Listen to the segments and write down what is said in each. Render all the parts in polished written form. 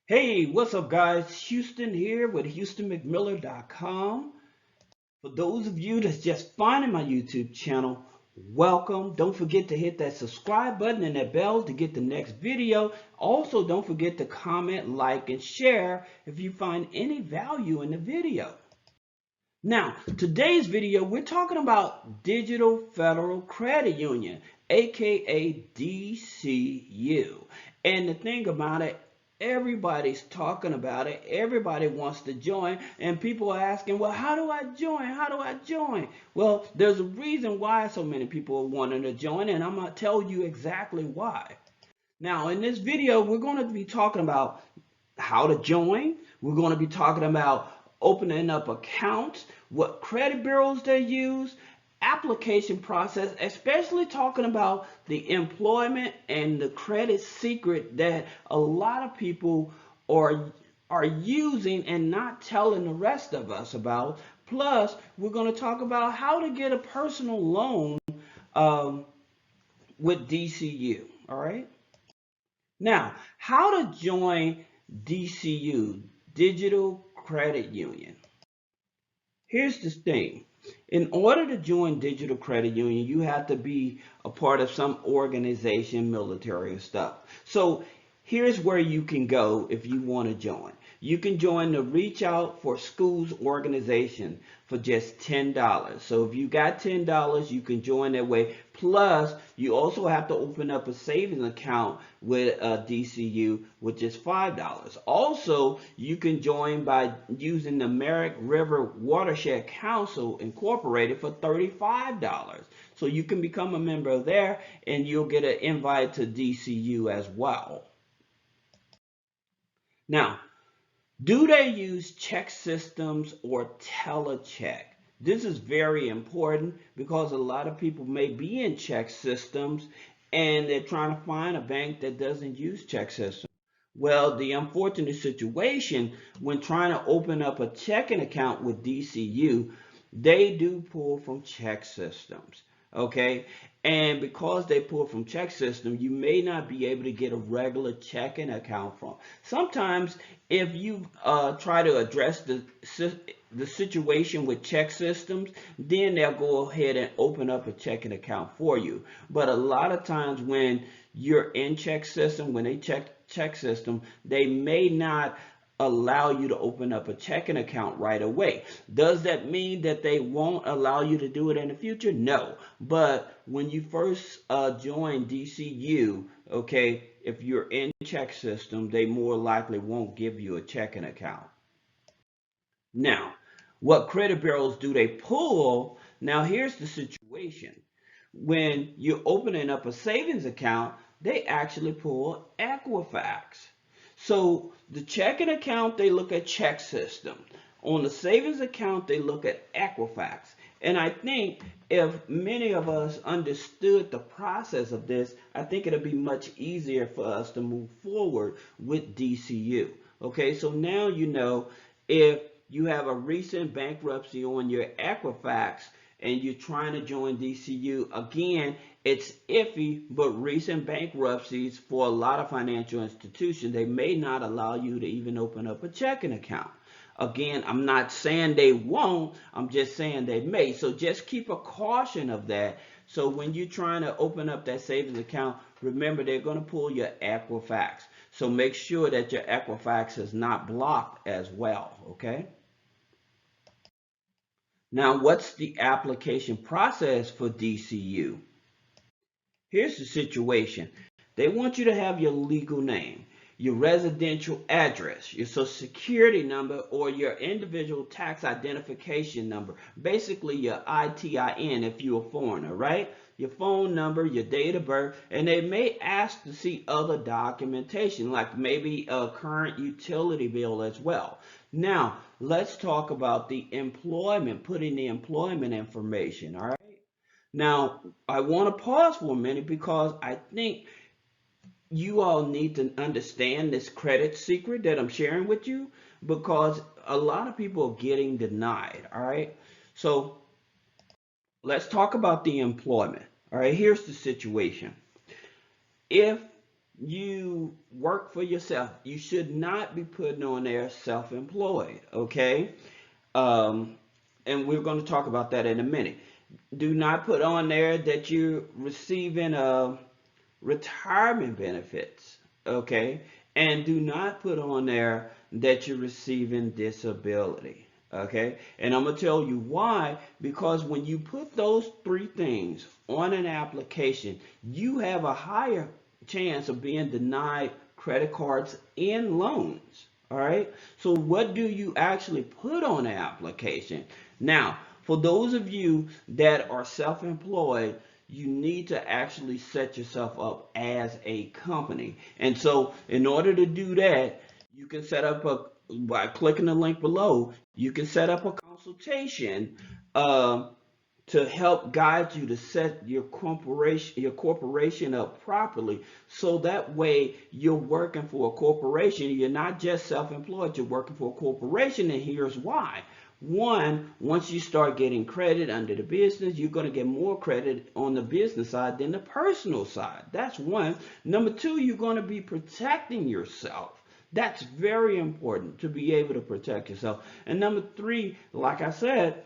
Hey, what's up, guys? Houston here with HoustonMcMiller.com. For those of you that's just finding my YouTube channel, welcome. Don't forget to hit that subscribe button and that bell to get the next video. Also, don't forget to comment, like, and share if you find any value in the video. Now, today's video, we're talking about Digital Federal Credit Union, aka DCU. And the thing about it, everybody's talking about it. Everybody wants to join, and people are asking, well, how do I join? How do I join? Well, there's a reason why so many people are wanting to join, and I'm going to tell you exactly why. Now, in this video, we're going to be talking about how to join. We're going to be talking about opening up accounts, what credit bureaus they use, application process, especially talking about the employment and the credit secret that a lot of people are using and not telling the rest of us about. Plus, we're going to talk about how to get a personal loan um, with DCU. All right. Now, how to join DCU, Digital Credit Union. Here's the thing. In order to join Digital Credit Union, you have to be a part of some organization, military and stuff. So here's where you can go if you want to join. You can join the Reach Out for Schools organization for just $10. So if you got $10, you can join that way. Plus, you also have to open up a savings account with DCU, which is $5. Also, you can join by using the Merrick River Watershed Council Incorporated for $35. So you can become a member there, and you'll get an invite to DCU as well. Now, do they use check systems or telecheck? This is very important because a lot of people may be in check systems and they're trying to find a bank that doesn't use check systems. Well, the unfortunate situation when trying to open up a checking account with DCU, they do pull from check systems. Okay, and because they pull from check system, you may not be able to get a regular checking account from. Sometimes, if you try to address the situation with check systems, then they'll go ahead and open up a checking account for you. But a lot of times when you're in check system, when they check system, they may not allow you to open up a checking account right away. Does that mean that they won't allow you to do it in the future? No. But when you first join DCU, okay, if you're in check system, they more likely won't give you a checking account. Now, what credit bureaus do they pull? Now, here's the situation. When you're opening up a savings account, they actually pull Equifax. So the checking account, they look at check system. On the savings account, they look at Equifax. And I think if many of us understood the process of this, I think it'll be much easier for us to move forward with DCU. Okay, so now you know if you have a recent bankruptcy on your Equifax and you're trying to join DCU, again, it's iffy, but recent bankruptcies for a lot of financial institutions, they may not allow you to even open up a checking account. Again, I'm not saying they won't, I'm just saying they may. So just keep a caution of that. So when you're trying to open up that savings account, remember they're going to pull your Equifax. So make sure that your Equifax is not blocked as well, okay? Now, what's the application process for DCU? Here's the situation. They want you to have your legal name, your residential address, your social security number, or your individual tax identification number. Basically, your ITIN if you're a foreigner, right? Your phone number, your date of birth, and they may ask to see other documentation, like maybe a current utility bill as well. Now, let's talk about the employment, putting the employment information, all right? Now, I want to pause for a minute because I think you all need to understand this credit secret that I'm sharing with you because a lot of people are getting denied. All right. So let's talk about the employment. All right. Here's the situation. If you work for yourself. You should not be putting on there self-employed, okay? Um, and we're going to talk about that in a minute. Do not put on there that you're receiving retirement benefits, okay? And do not put on there that you're receiving disability, okay? And I'm gonna tell you why, because when you put those three things on an application, you have a higher chance of being denied credit cards and loans. All right. So what do you actually put on the application? Now, for those of you that are self-employed, you need to actually set yourself up as a company. And so in order to do that, you can set up by clicking the link below, you can set up a consultation um, to help guide you to set your corporation up properly, so that way you're working for a corporation. You're not just self-employed, you're working for a corporation. And here's why. One, once you start getting credit under the business, you're going to get more credit on the business side than the personal side. That's one. Number two, you're going to be protecting yourself. That's very important, to be able to protect yourself. And number three, like I said,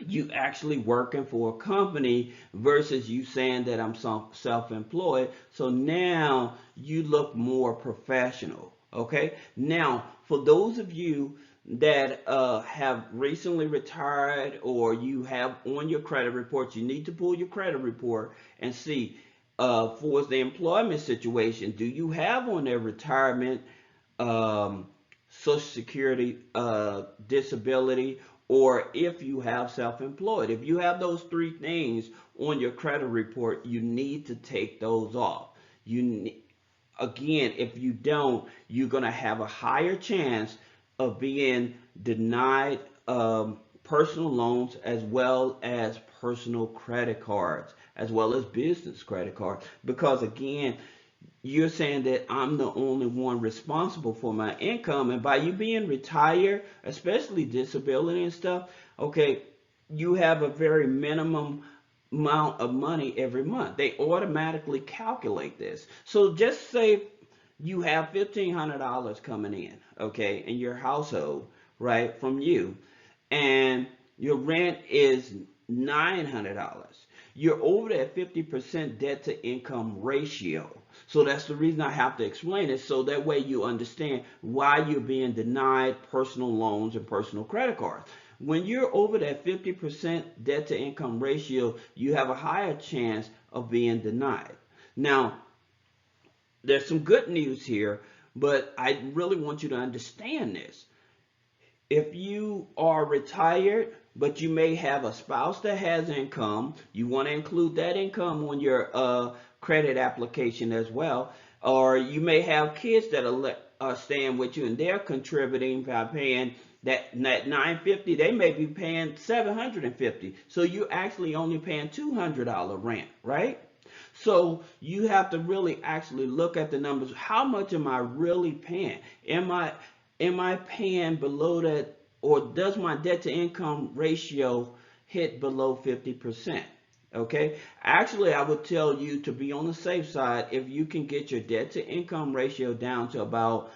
you actually working for a company versus you saying that I'm self-employed. So now you look more professional. Okay. Now, for those of you that have recently retired, or you have on your credit reports, you need to pull your credit report and see for the employment situation. Do you have on their retirement, um, Social Security, disability, or if you have self-employed? If you have those three things on your credit report, you need to take those off. You Again, if you don't, you're going to have a higher chance of being denied personal loans, as well as personal credit cards, as well as business credit cards. Because again, you're saying that I'm the only one responsible for my income. And by you being retired, especially disability and stuff, okay, you have a very minimum amount of money every month. They automatically calculate this. So just say you have $1,500 coming in, okay, in your household, right, from you, and your rent is $900. You're over that 50% debt to income ratio. So that's the reason I have to explain it, so that way you understand why you're being denied personal loans and personal credit cards. When you're over that 50% debt to income ratio, you have a higher chance of being denied. Now, there's some good news here, but I really want you to understand this. If you are retired, but you may have a spouse that has income, you want to include that income on your credit application as well. Or you may have kids that are staying with you, and they're contributing by paying that 950. They may be paying 750. So you're actually only paying $200 rent, right? So you have to really actually look at the numbers. How much am I really paying? Am I paying below that, or does my debt to income ratio hit below 50%? Okay. Actually, I would tell you, to be on the safe side, if you can get your debt to income ratio down to about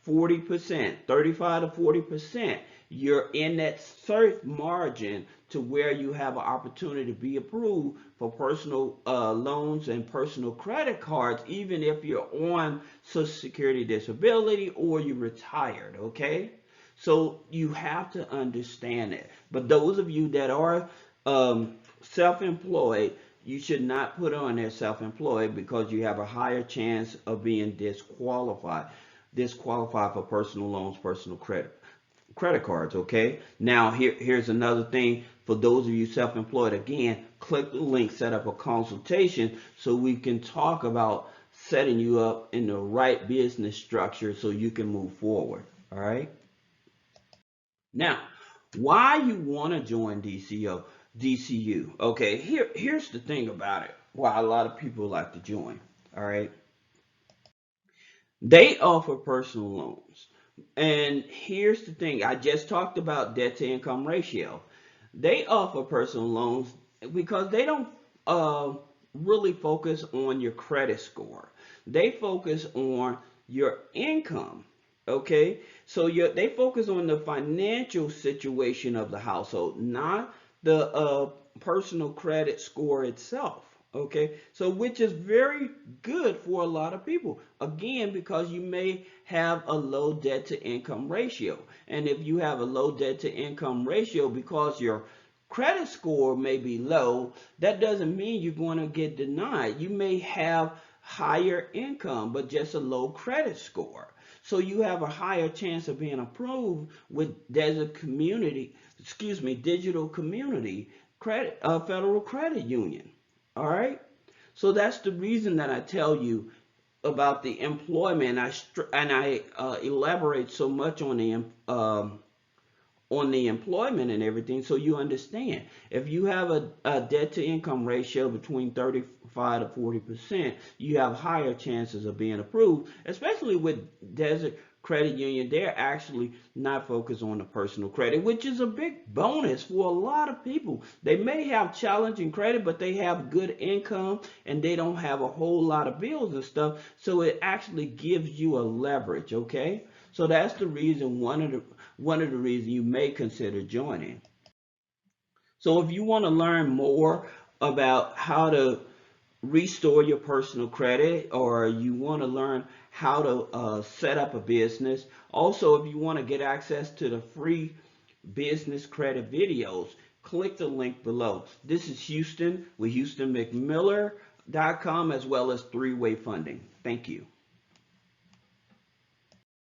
40%, 35 to 40%, you're in that safe margin to where you have an opportunity to be approved for personal loans and personal credit cards, even if you're on Social Security disability or you're retired, okay? So you have to understand it. But those of you that are self-employed, you should not put on there self-employed, because you have a higher chance of being disqualified for personal loans, personal credit cards. Okay. Now here's another thing for those of you self-employed. Again, click the link, set up a consultation, so we can talk about setting you up in the right business structure so you can move forward. All right. Now, why you want to join DCU? Okay, here's the thing about it. Why a lot of people like to join. All right, they offer personal loans, and here's the thing. I just talked about debt to income ratio. They offer personal loans because they don't uh, really focus on your credit score. they focus on your income. Okay, so they focus on the financial situation of the household, not the personal credit score itself. Okay, so which is very good for a lot of people. Again, because you may have a low debt to income ratio. And if you have a low debt to income ratio because your credit score may be low, that doesn't mean you're going to get denied. You may have higher income, but just a low credit score. So you have a higher chance of being approved with digital community credit, federal credit union. All right. So that's the reason that I tell you about the employment. I elaborate so much on the employment and everything, so you understand. If you have a debt to income ratio between 35 to 40%, you have higher chances of being approved, especially with Desert Credit Union. They're actually not focused on the personal credit, which is a big bonus for a lot of people. They may have challenging credit, but they have good income and they don't have a whole lot of bills and stuff, so it actually gives you a leverage. Okay, so that's the reason, one of the reasons you may consider joining. So if you want to learn more about how to restore your personal credit, or you want to learn how to set up a business, also if you want to get access to the free business credit videos, click the link below. This is Houston with HoustonMcMiller.com, as well as Three Way Funding. Thank you.